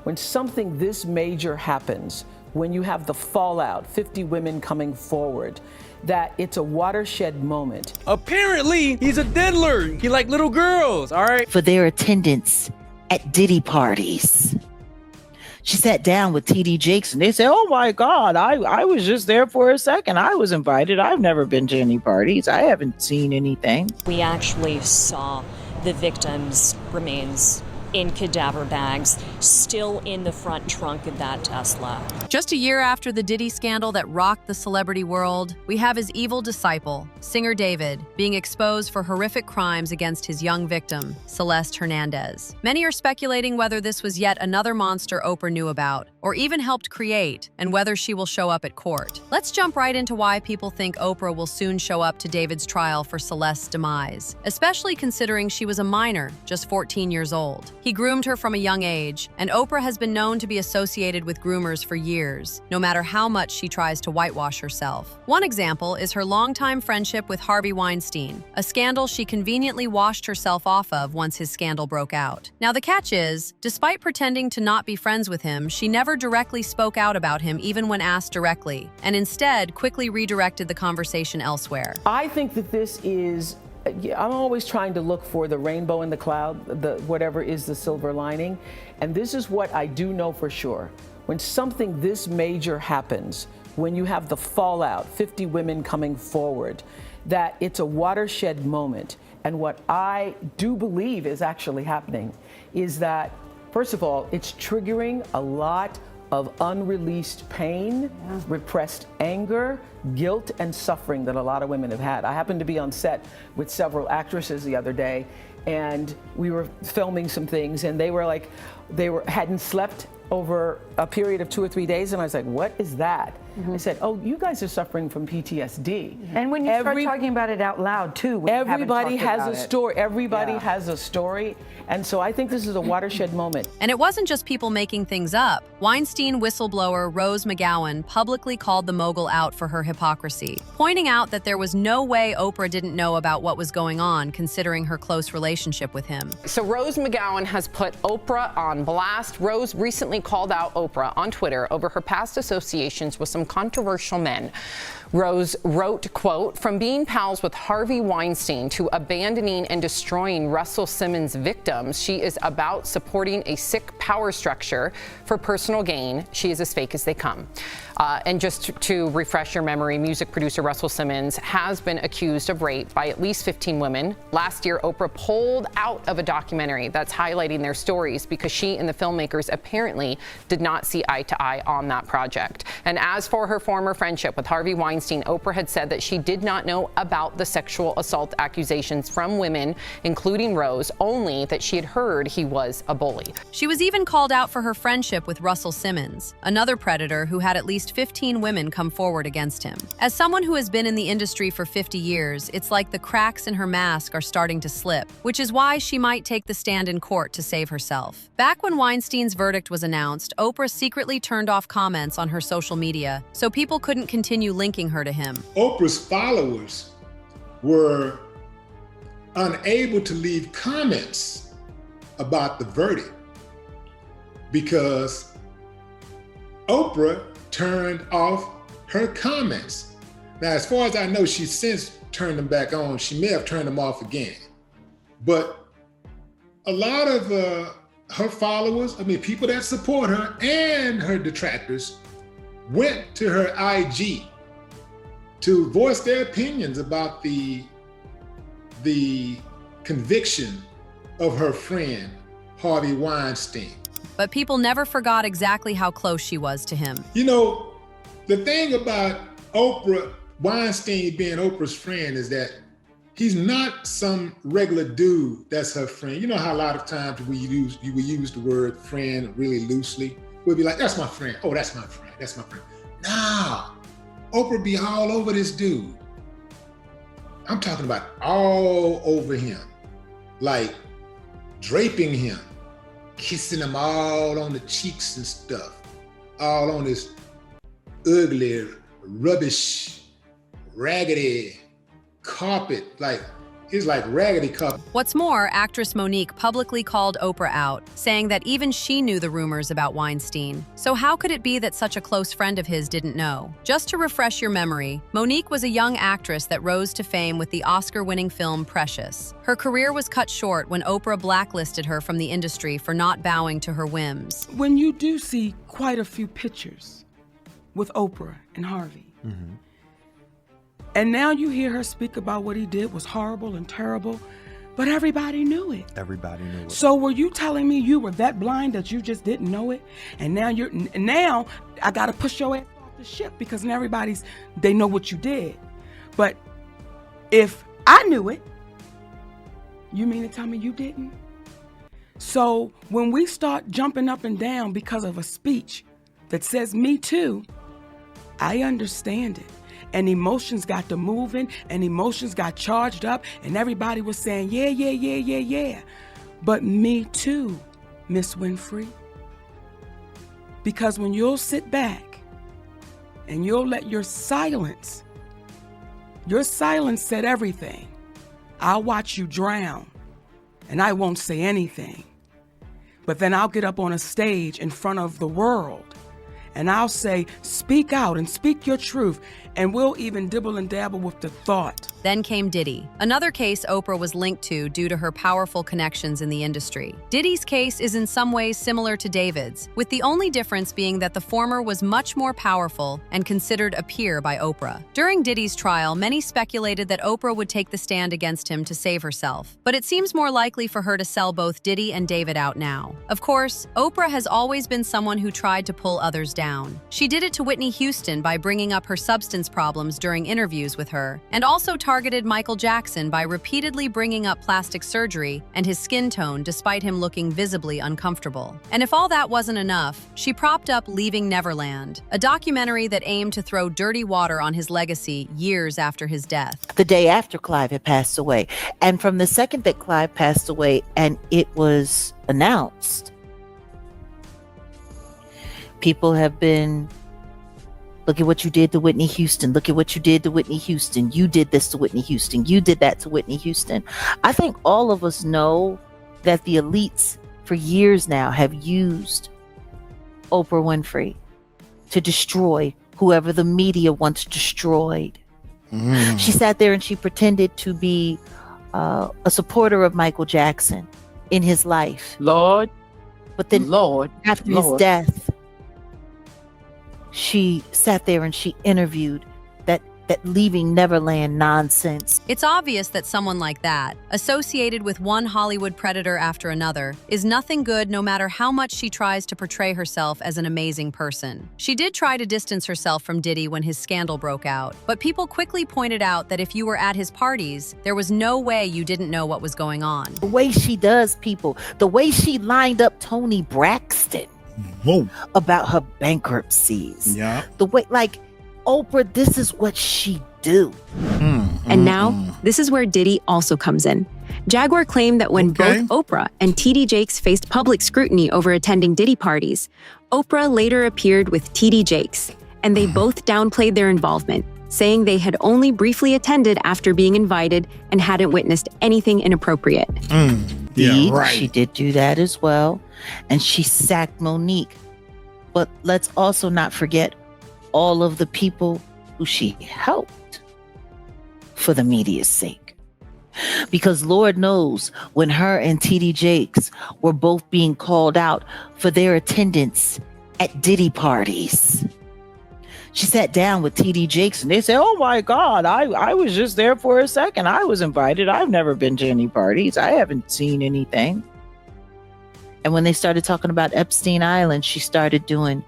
when something this major happens, when you have the fallout, 50 women coming forward, that it's a watershed moment. Apparently, he's a diddler. He like little girls, all right? For their attendance at Diddy parties. She sat down with TD Jakes and they said, oh my God, I was just there for a second. I was invited. I've never been to any parties. I haven't seen anything. We actually saw the victims' remains in cadaver bags, still in the front trunk of that Tesla. Just a year after the Diddy scandal that rocked the celebrity world, we have his evil disciple, singer David, being exposed for horrific crimes against his young victim, Celeste Hernandez. Many are speculating whether this was yet another monster Oprah knew about, or even helped create, and whether she will show up at court. Let's jump right into why people think Oprah will soon show up to David's trial for Celeste's demise, especially considering she was a minor, just 14 years old. He groomed her from a young age, and Oprah has been known to be associated with groomers for years, no matter how much she tries to whitewash herself. One example is her longtime friendship with Harvey Weinstein, a scandal she conveniently washed herself off of once his scandal broke out. Now the catch is, despite pretending to not be friends with him, she never directly spoke out about him even when asked directly, and instead quickly redirected the conversation elsewhere. I think that this is, I'm always trying to look for the rainbow in the cloud, whatever is the silver lining. And this is what I do know for sure. When something this major happens, when you have the fallout, 50 women coming forward, that it's a watershed moment. And what I do believe is actually happening is that, first of all, it's triggering a lot of unreleased pain, repressed anger, guilt, and suffering that a lot of women have had. I happened to be on set with several actresses the other day, and we were filming some things, and they hadn't slept over a period of 2 or 3 days, and I was like, what is that? I said, oh, you guys are suffering from PTSD. And when you start talking about it out loud, too, everybody has a story. Everybody has a story. And so I think this is a watershed moment. And it wasn't just people making things up. Weinstein whistleblower Rose McGowan publicly called the mogul out for her hypocrisy, pointing out that there was no way Oprah didn't know about what was going on, considering her close relationship with him. So Rose McGowan has put Oprah on blast. Rose recently called out Oprah on Twitter over her past associations with some controversial men. Rose wrote, quote, from being pals with Harvey Weinstein to abandoning and destroying Russell Simmons' victims, she is about supporting a sick power structure for personal gain. She is as fake as they come. And just to refresh your memory, music producer Russell Simmons has been accused of rape by at least 15 women. Last year, Oprah pulled out of a documentary that's highlighting their stories because she and the filmmakers apparently did not see eye to eye on that project. And as for her former friendship with Harvey Weinstein, Oprah had said that she did not know about the sexual assault accusations from women, including Rose, only that she had heard he was a bully. She was even called out for her friendship with Russell Simmons, another predator who had at least 15 women come forward against him. As someone who has been in the industry for 50 years, it's like the cracks in her mask are starting to slip, which is why she might take the stand in court to save herself. Back when Weinstein's verdict was announced, Oprah secretly turned off comments on her social media, so people couldn't continue linking her to him. Oprah's followers were unable to leave comments about the verdict because Oprah turned off her comments. Now, as far as I know, she's since turned them back on. She may have turned them off again. But a lot of her followers, people that support her and her detractors, went to her IG to voice their opinions about the conviction of her friend, Harvey Weinstein. But people never forgot exactly how close she was to him. You know, the thing about Oprah Weinstein being Oprah's friend is that he's not some regular dude that's her friend. You know how a lot of times we use the word friend really loosely? We'll be like, that's my friend. Oh, that's my friend. That's my friend. No, Oprah be all over this dude. I'm talking about all over him, like draping him, kissing him all on the cheeks and stuff, all on this ugly, rubbish, raggedy carpet. Like, it's like raggedy couple. What's more, actress Monique publicly called Oprah out, saying that even she knew the rumors about Weinstein. So how could it be that such a close friend of his didn't know? Just to refresh your memory, Monique was a young actress that rose to fame with the Oscar-winning film Precious. Her career was cut short when Oprah blacklisted her from the industry for not bowing to her whims. When you do see quite a few pictures with Oprah and Harvey, and now you hear her speak about what he did was horrible and terrible, but everybody knew it. Everybody knew it. So were you telling me you were that blind that you just didn't know it? And now I gotta push your ass off the ship because now they know what you did. But if I knew it, you mean to tell me you didn't? So when we start jumping up and down because of a speech that says me too, I understand it. And emotions got to moving, and emotions got charged up, and everybody was saying, yeah. But me too, Miss Winfrey. Because when you'll sit back and you'll let your silence said everything. I'll watch you drown, and I won't say anything. But then I'll get up on a stage in front of the world, and I'll say, speak out and speak your truth, and we'll even dibble and dabble with the thought. Then came Diddy, another case Oprah was linked to due to her powerful connections in the industry. Diddy's case is in some ways similar to David's, with the only difference being that the former was much more powerful and considered a peer by Oprah. During Diddy's trial, many speculated that Oprah would take the stand against him to save herself, but it seems more likely for her to sell both Diddy and David out now. Of course, Oprah has always been someone who tried to pull others down. She did it to Whitney Houston by bringing up her substance problems during interviews with her, and also targeted Michael Jackson by repeatedly bringing up plastic surgery and his skin tone despite him looking visibly uncomfortable. And if all that wasn't enough, she propped up Leaving Neverland, a documentary that aimed to throw dirty water on his legacy years after his death. The day after Clive had passed away. And from the second that Clive passed away and it was announced, people have been, look at what you did to Whitney Houston. Look at what you did to Whitney Houston. You did this to Whitney Houston. You did that to Whitney Houston. I think all of us know that the elites for years now have used Oprah Winfrey to destroy whoever the media once destroyed. She sat there and she pretended to be a supporter of Michael Jackson in his life. But then after his death, she sat there and she interviewed that Leaving Neverland nonsense. It's obvious that someone like that, associated with one Hollywood predator after another, is nothing good no matter how much she tries to portray herself as an amazing person. She did try to distance herself from Diddy when his scandal broke out, but people quickly pointed out that if you were at his parties, there was no way you didn't know what was going on. The way she does people, the way she lined up Toni Braxton about her bankruptcies. The way, like, Oprah, this is what she do. And now, this is where Diddy also comes in. Jaguar claimed that when both Oprah and TD Jakes faced public scrutiny over attending Diddy parties, Oprah later appeared with TD Jakes, and they both downplayed their involvement, saying they had only briefly attended after being invited and hadn't witnessed anything inappropriate. She did do that as well, and she sacked Monique. But let's also not forget all of the people who she helped for the media's sake. Because Lord knows when her and TD Jakes were both being called out for their attendance at Diddy parties. She sat down with TD Jakes and they said, oh my God, I was just there for a second. I was invited. I've never been to any parties. I haven't seen anything. And when they started talking about Epstein Island, she started doing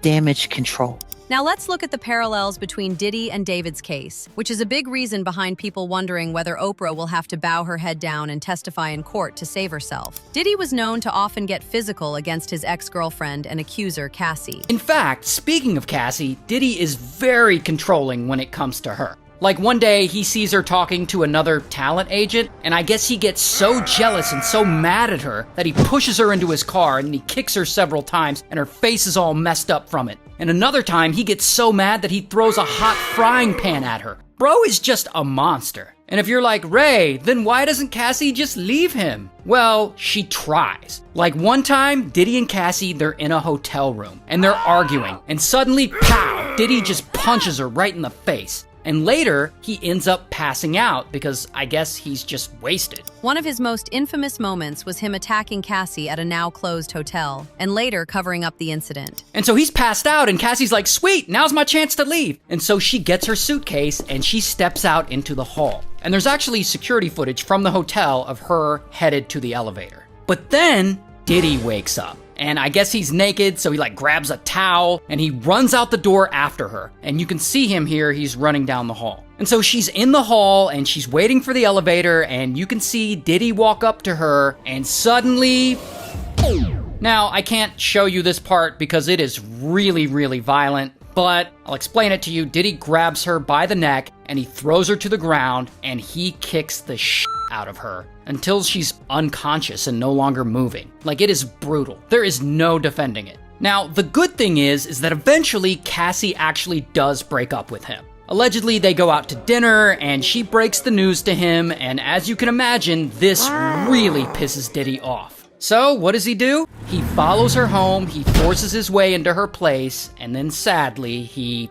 damage control. Now let's look at the parallels between Diddy and David's case, which is a big reason behind people wondering whether Oprah will have to bow her head down and testify in court to save herself. Diddy was known to often get physical against his ex-girlfriend and accuser, Cassie. In fact, speaking of Cassie, Diddy is very controlling when it comes to her. Like one day, he sees her talking to another talent agent, and I guess he gets so jealous and so mad at her that he pushes her into his car and he kicks her several times and her face is all messed up from it. And another time, he gets so mad that he throws a hot frying pan at her. Bro is just a monster. And if you're like, Ray, then why doesn't Cassie just leave him? Well, she tries. Like one time, Diddy and Cassie, they're in a hotel room and they're arguing. And suddenly, pow, Diddy just punches her right in the face. And later, he ends up passing out because I guess he's just wasted. One of his most infamous moments was him attacking Cassie at a now-closed hotel, and later covering up the incident. And so he's passed out, and Cassie's like, sweet, now's my chance to leave. And so she gets her suitcase, and she steps out into the hall. And there's actually security footage from the hotel of her headed to the elevator. But then, Diddy wakes up. And I guess he's naked, so he like grabs a towel and he runs out the door after her. And you can see him here, he's running down the hall. And so she's in the hall and she's waiting for the elevator and you can see Diddy walk up to her and suddenly... Now, I can't show you this part because it is really, really violent, but I'll explain it to you. Diddy grabs her by the neck and he throws her to the ground and he kicks the shit out of her until she's unconscious and no longer moving. Like, it is brutal. There is no defending it. Now, the good thing is that eventually Cassie actually does break up with him. Allegedly, they go out to dinner and she breaks the news to him, and as you can imagine, this really pisses Diddy off. So, what does he do? He follows her home, he forces his way into her place, and then sadly, he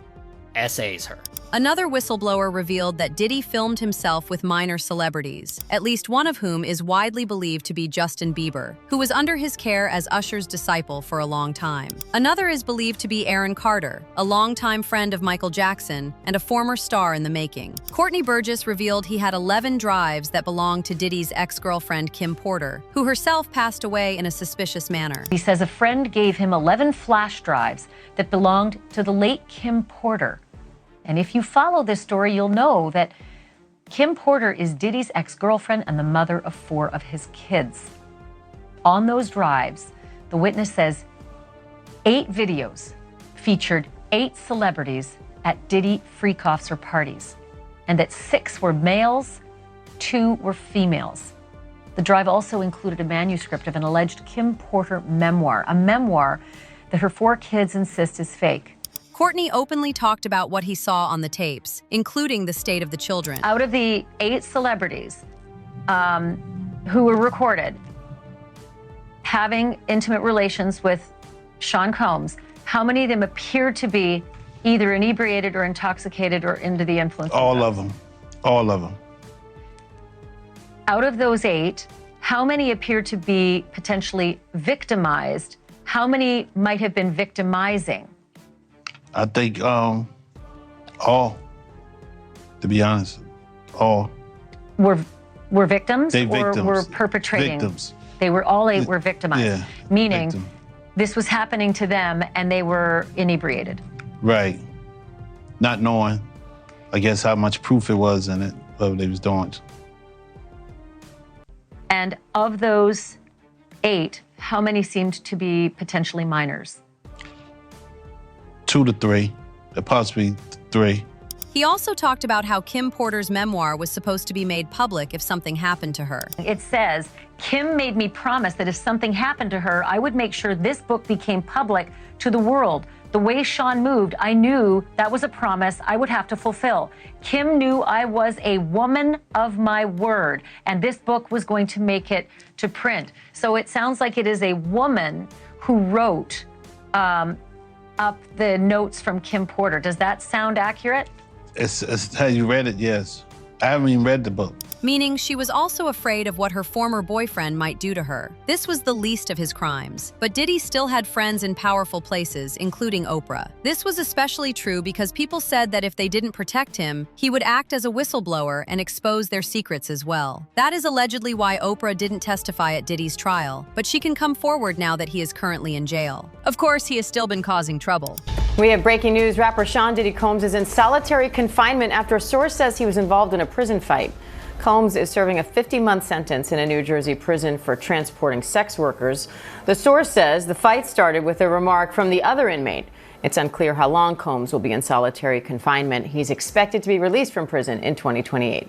essays her. Another whistleblower revealed that Diddy filmed himself with minor celebrities, at least one of whom is widely believed to be Justin Bieber, who was under his care as Usher's disciple for a long time. Another is believed to be Aaron Carter, a longtime friend of Michael Jackson and a former star in the making. Courtney Burgess revealed he had 11 drives that belonged to Diddy's ex-girlfriend Kim Porter, who herself passed away in a suspicious manner. He says a friend gave him 11 flash drives that belonged to the late Kim Porter. And if you follow this story, you'll know that Kim Porter is Diddy's ex-girlfriend and the mother of 4 of his kids. On those drives, the witness says 8 videos featured 8 celebrities at Diddy freak offs or parties, and that 6 were males, 2 were females. The drive also included a manuscript of an alleged Kim Porter memoir, a memoir that her 4 kids insist is fake. Courtney openly talked about what he saw on the tapes, including the state of the children. Out of the 8 celebrities who were recorded having intimate relations with Sean Combs, how many of them appeared to be either inebriated or intoxicated or under the influence? All of them. All of them. Out of those 8, how many appeared to be potentially victimized? How many might have been victimizing? I think all, to be honest, all. Were victims They or victims. were perpetrating? Victims. They were all 8 were victimized, Yeah, meaning victim. this was happening to them and they were inebriated. Right. Not knowing, I guess, how much proof it was in it, what they was doing. And of those 8, how many seemed to be potentially minors? 2 to 3, possibly 3. He also talked about how Kim Porter's memoir was supposed to be made public if something happened to her. It says, Kim made me promise that if something happened to her, I would make sure this book became public to the world. The way Sean moved, I knew that was a promise I would have to fulfill. Kim knew I was a woman of my word, and this book was going to make it to print. So it sounds like it is a woman who wrote up the notes from Kim Porter. Does that sound accurate? It's how you read it, yes. I haven't even read the book. Meaning she was also afraid of what her former boyfriend might do to her. This was the least of his crimes. But Diddy still had friends in powerful places, including Oprah. This was especially true because people said that if they didn't protect him, he would act as a whistleblower and expose their secrets as well. That is allegedly why Oprah didn't testify at Diddy's trial, but she can come forward now that he is currently in jail. Of course, he has still been causing trouble. We have breaking news. Rapper Sean Diddy Combs is in solitary confinement after a source says he was involved in a prison fight. Combs is serving a 50-month sentence in a New Jersey prison for transporting sex workers. The source says the fight started with a remark from the other inmate. It's unclear how long Combs will be in solitary confinement. He's expected to be released from prison in 2028.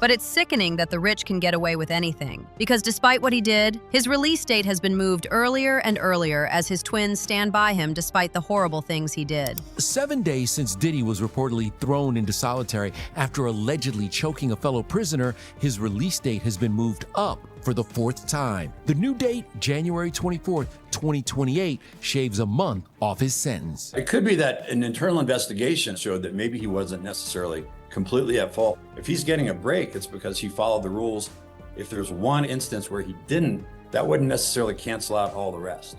But it's sickening that the rich can get away with anything. Because despite what he did, his release date has been moved earlier and earlier as his twins stand by him despite the horrible things he did. 7 days since Diddy was reportedly thrown into solitary after allegedly choking a fellow prisoner, his release date has been moved up for the 4th time. The new date, January 24th, 2028, shaves a month off his sentence. It could be that an internal investigation showed that maybe he wasn't necessarily completely at fault. If he's getting a break, it's because he followed the rules. If there's one instance where he didn't, that wouldn't necessarily cancel out all the rest.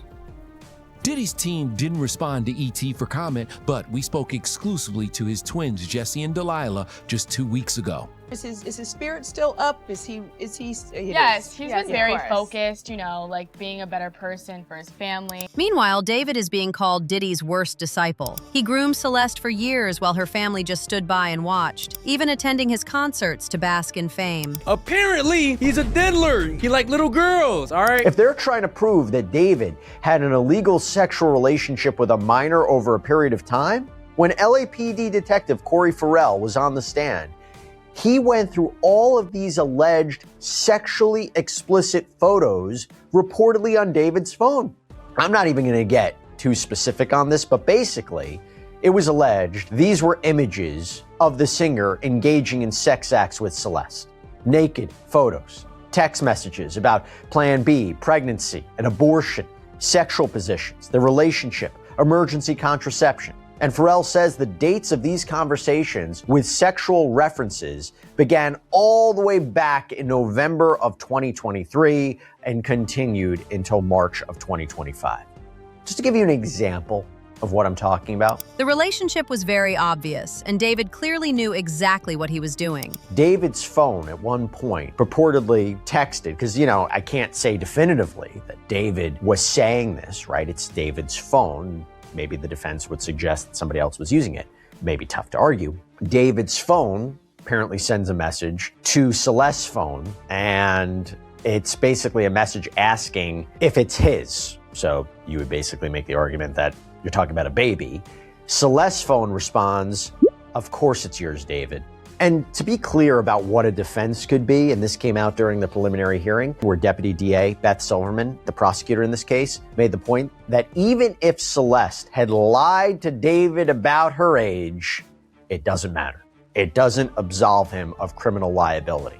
Diddy's team didn't respond to ET for comment, but we spoke exclusively to his twins, Jesse and Delilah, just 2 weeks ago. Is his spirit still up? Is he? Yes, he's been very focused, like being a better person for his family. Meanwhile, David is being called Diddy's worst disciple. He groomed Celeste for years while her family just stood by and watched, even attending his concerts to bask in fame. Apparently, he's a diddler. He like little girls, all right? If they're trying to prove that David had an illegal sexual relationship with a minor over a period of time, when LAPD detective Corey Farrell was on the stand, he went through all of these alleged sexually explicit photos reportedly on David's phone. I'm not even going to get too specific on this, but basically, it was alleged these were images of the singer engaging in sex acts with Celeste. Naked photos, text messages about Plan B, pregnancy, an abortion, sexual positions, the relationship, emergency contraception. And Farrell says the dates of these conversations with sexual references began all the way back in November of 2023 and continued until March of 2025. Just to give you an example of what I'm talking about. The relationship was very obvious, and David clearly knew exactly what he was doing. David's phone at one point purportedly texted, because, I can't say definitively that David was saying this, right? It's David's phone. Maybe the defense would suggest that somebody else was using it. Maybe tough to argue. David's phone apparently sends a message to Celeste's phone, and it's basically a message asking if it's his. So you would basically make the argument that you're talking about a baby. Celeste's phone responds, "Of course it's yours, David." And to be clear about what a defense could be, and this came out during the preliminary hearing, where Deputy DA Beth Silverman, the prosecutor in this case, made the point that even if Celeste had lied to David about her age, it doesn't matter. It doesn't absolve him of criminal liability.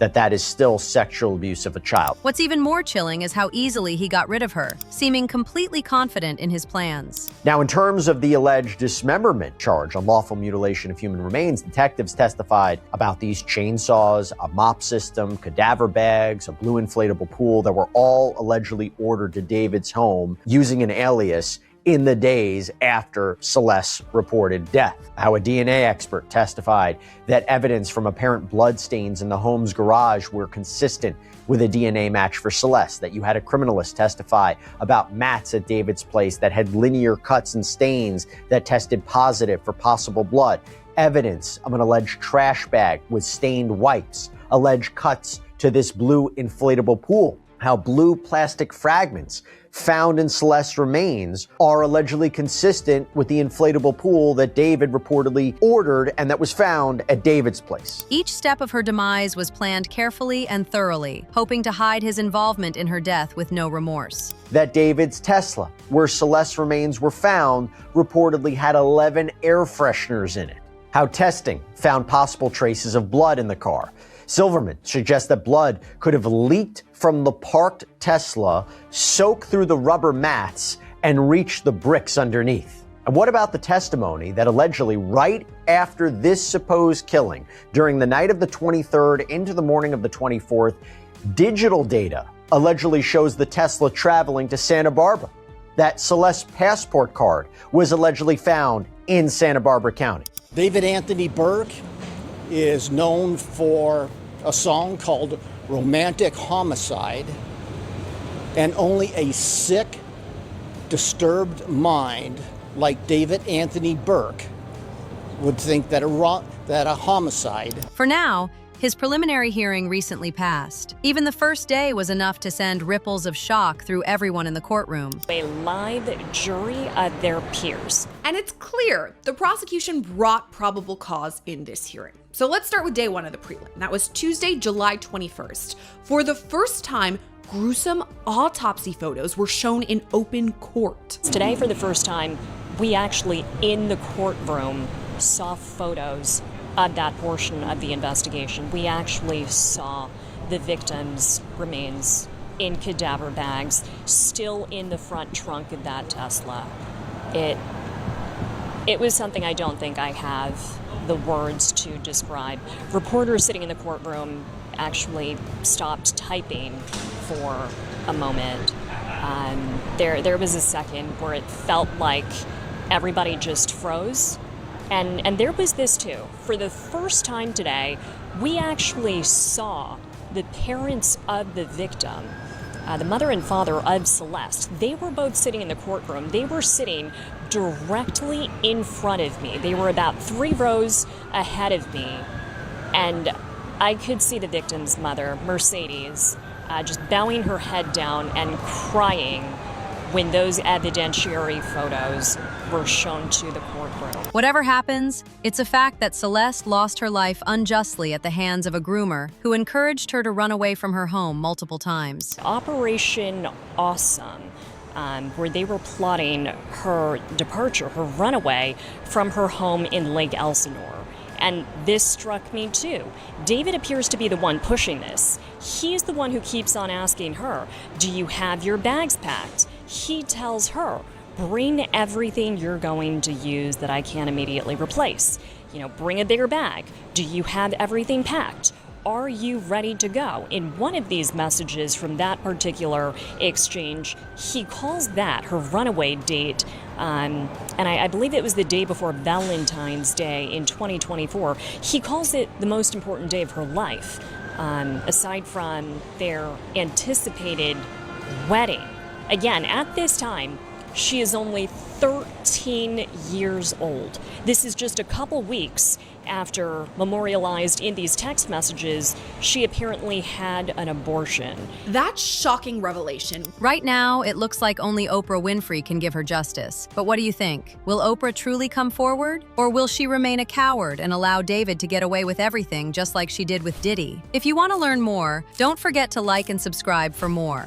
That is still sexual abuse of a child. What's even more chilling is how easily he got rid of her, seeming completely confident in his plans. Now, in terms of the alleged dismemberment charge, unlawful mutilation of human remains, detectives testified about these chainsaws, a mop system, cadaver bags, a blue inflatable pool that were all allegedly ordered to David's home using an alias in the days after Celeste's reported death. How a DNA expert testified that evidence from apparent blood stains in the home's garage were consistent with a DNA match for Celeste, that you had a criminalist testify about mats at David's place that had linear cuts and stains that tested positive for possible blood, evidence of an alleged trash bag with stained wipes, alleged cuts to this blue inflatable pool, how blue plastic fragments found in Celeste's remains are allegedly consistent with the inflatable pool that David reportedly ordered and that was found at David's place. Each step of her demise was planned carefully and thoroughly, hoping to hide his involvement in her death with no remorse. That David's Tesla, where Celeste's remains were found, reportedly had 11 air fresheners in it. How testing found possible traces of blood in the car. Silverman suggests that blood could have leaked from the parked Tesla, soaked through the rubber mats, and reached the bricks underneath. And what about the testimony that allegedly right after this supposed killing, during the night of the 23rd into the morning of the 24th, digital data allegedly shows the Tesla traveling to Santa Barbara? That Celeste's passport card was allegedly found in Santa Barbara County. David Anthony Burke is known for a song called Romantic Homicide, and only a sick, disturbed mind like David Anthony Burke would think that a homicide. For now, His preliminary hearing recently passed. Even the first day was enough to send ripples of shock through everyone in the courtroom. A live jury of their peers. And it's clear the prosecution brought probable cause in this hearing. So let's start with day one of the prelim. That was Tuesday, July 21st. For the first time, gruesome autopsy photos were shown in open court. Today, for the first time, we actually, in the courtroom, saw photos of that portion of the investigation. We actually saw the victims' remains in cadaver bags, still in the front trunk of that Tesla. It was something I don't think I have the words to describe. Reporters sitting in the courtroom actually stopped typing for a moment. There was a second where it felt like everybody just froze. And there was this too. For the first time today, we actually saw the parents of the victim, the mother and father of Celeste. They were both sitting in the courtroom. They were sitting directly in front of me. They were about 3 rows ahead of me. And I could see the victim's mother, Mercedes, just bowing her head down and crying when those evidentiary photos were shown to the courtroom. Whatever happens, it's a fact that Celeste lost her life unjustly at the hands of a groomer who encouraged her to run away from her home multiple times. Operation Awesome, where they were plotting her departure, her runaway from her home in Lake Elsinore. And this struck me too. David appears to be the one pushing this. He's the one who keeps on asking her, "Do you have your bags packed?" He tells her, "Bring everything you're going to use that I can't immediately replace. Bring a bigger bag. Do you have everything packed? Are you ready to go?" In one of these messages from that particular exchange, he calls that her runaway date. And I believe it was the day before Valentine's Day in 2024. He calls it the most important day of her life, aside from their anticipated wedding. Again, at this time, she is only 13 years old. This is just a couple weeks after, memorialized in these text messages, she apparently had an abortion. That shocking revelation. Right now, it looks like only Oprah Winfrey can give her justice. But what do you think? Will Oprah truly come forward? Or will she remain a coward and allow David to get away with everything just like she did with Diddy? If you want to learn more, don't forget to like and subscribe for more.